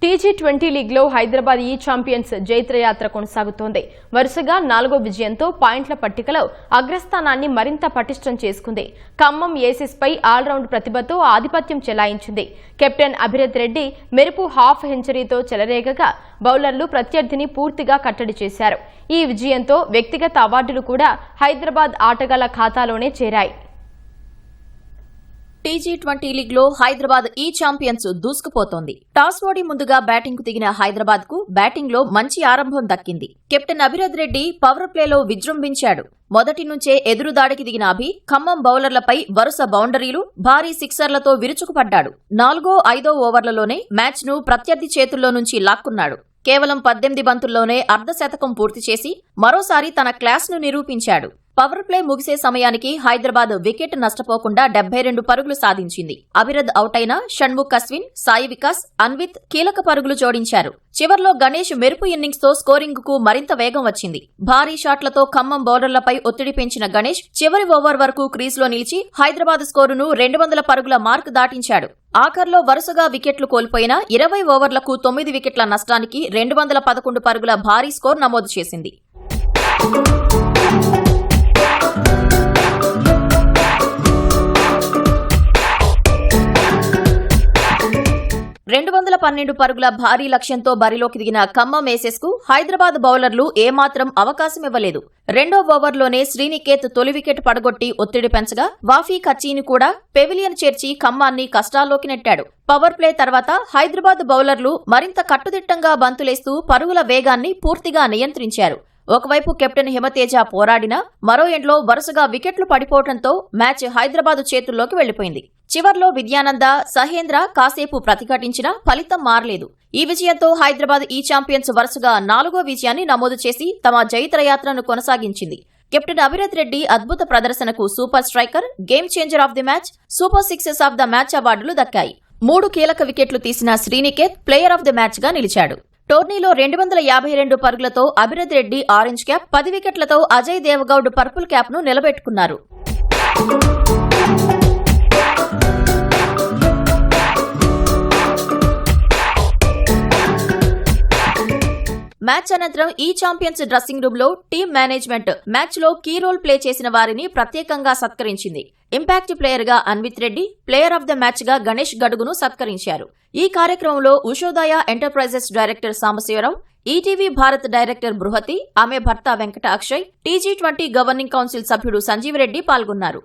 T20 లీగ్లో హైదరాబాద్ ఈ champions జైత్రయాత్ర కొనసాగుతోంది. వరుసగా 4వ విజయంతో పాయింట్ల పట్టికలో అగ్రస్థానాన్ని మరింత పటిష్టం చేసుకుంది. ఖమ్మం ఏసెస్పై ఆల్రౌండ్ ప్రతిభతో ఆధిపత్యం చెలాయించింది. కెప్టెన్ అభిరథ్ రెడ్డి మెరుపు హాఫ్ సెంచరీతో చెలరేగగా బౌలర్లు ప్రత్యర్థిని పూర్తిగా కట్టడి చేశారు. ఈ విజయంతో వ్యక్తిగత అవార్డులు కూడా హైదరాబాద్ ఆటగాళ్ల ఖాతాలోనే చేరాయి. టీ20 లీగ్లో హైదరాబాద్ ఈ ఛాంపియన్స్ దూసుకుపోతోంది. టాస్ ఓడి ముందుగా బ్యాటింగ్ కు దిగిన హైదరాబాద్ కు బ్యాటింగ్ లో మంచి ఆరంభం దక్కింది. కెప్టెన్ అభిరథ్ రెడ్డి పవర్ ప్లేలో విజృంభించాడు. మొదటి నుంచే ఎదురుదాడికి దిగిన అభి ఖమ్మం బౌలర్లపై వరుస బౌండరీలు, భారీ సిక్సర్లతో విరుచుకుపడ్డాడు. 4, 5 ఓవర్లలోనే మ్యాచ్ ను ప్రత్యర్థి చేతుల్లో నుంచి లాక్కున్నాడు. కేవలం 18 బంతుల్లోనే అర్ధశతకం పూర్తి చేసి మరోసారి తన క్లాస్ ను నిరూపించాడు. పవర్ ప్లే ముగిసే సమయానికి హైదరాబాద్ వికెట్ నష్టపోకుండా 72 పరుగులు సాధించింది. అభిరథ్ అవుటైన షణ్ముఖ్ అశ్విన్, సాయి వికాస్, అన్విత్ కీలక పరుగులు జోడించారు. చివర్లో గణేష్ మెరుపు ఇన్నింగ్స్ తో స్కోరింగ్ కు మరింత వేగం వచ్చింది. భారీ షాట్లతో ఖమ్మం బౌలర్లపై ఒత్తిడి పెంచిన గణేష్ చివరి ఓవర్ వరకు క్రీజ్లో నిలిచి హైదరాబాద్ స్కోరును 200 పరుగుల మార్క్ దాటించాడు. ఆఖర్లో వరుసగా వికెట్లు కోల్పోయిన 20 ఓవర్లకు 9 వికెట్ల నష్టానికి 211 పరుగుల భారీ స్కోర్ నమోదు చేసింది. 212 పరుగుల భారీ లక్ష్యంతో బరిలోకి దిగిన ఖమ్మం ఏసెస్ కు హైదరాబాద్ బౌలర్లు ఏమాత్రం అవకాశమివ్వలేదు. 2వ ఓవర్లోనే శ్రీనికేత్ తొలి వికెట్ పడగొట్టి ఒత్తిడి పెంచగా వాఫీ కచ్చీని కూడా పెవిలియన్ చేర్చి ఖమ్మాన్ని కష్టాల్లోకి నెట్టాడు. పవర్ ప్లే తర్వాత హైదరాబాద్ బౌలర్లు మరింత కట్టుదిట్టంగా బంతులేస్తూ పరుగుల వేగాన్ని పూర్తిగా నియంత్రించారు. ఒకవైపు కెప్టెన్ హిమతేజ పోరాడినా మరో ఎండ్లో వరుసగా వికెట్లు పడిపోవడంతో మ్యాచ్ హైదరాబాద్ చేతుల్లోకి వెళ్లిపోయింది. చివర్లో విద్యానంద, సహేంద్ర కాసేపు ప్రతిఘటించినా ఫలితం మారలేదు. ఈ విజయంతో హైదరాబాద్ ఈ ఛాంపియన్స్ వరుసగా 4వ విజయాన్ని నమోదు చేసి తమ జైత్రయాత్రను కొనసాగించింది. కెప్టెన్ అభిరథ్ రెడ్డి అద్భుత ప్రదర్శనకు super striker, game changer of the match, super sixes of the match అవార్డులు దక్కాయి. 3 కీలక వికెట్లు తీసిన Sriniketh player of the match గా నిలిచాడు. టోర్నీలో 252 పరుగులతో అభిరథ్ రెడ్డి ఆరెంజ్ క్యాప్, 10 వికెట్లతో అజయ్ దేవగౌడ్ పర్పుల్ క్యాప్ ను నిలబెట్టుకున్నారు. మ్యాచ్ అనంతరం ఈ ఛాంపియన్స్ డ్రెస్సింగ్ రూమ్ లో టీమ్ మేనేజ్మెంట్ మ్యాచ్ లో కీ రోల్ ప్లే చేసిన వారిని ప్రత్యేకంగా సత్కరించింది. ఇంపాక్ట్ ప్లేయర్ గా Anvith Reddy, player of the match గా గణేష్ గడుగును సత్కరించారు. ఈ కార్యక్రమంలో Ushodaya enterprises director Sambasiva Rao, ETV Bharat director Bruhati, ఆమె భర్త Venkata Akshay, T20 governing council సభ్యుడు సంజీవ్ రెడ్డి పాల్గొన్నారు.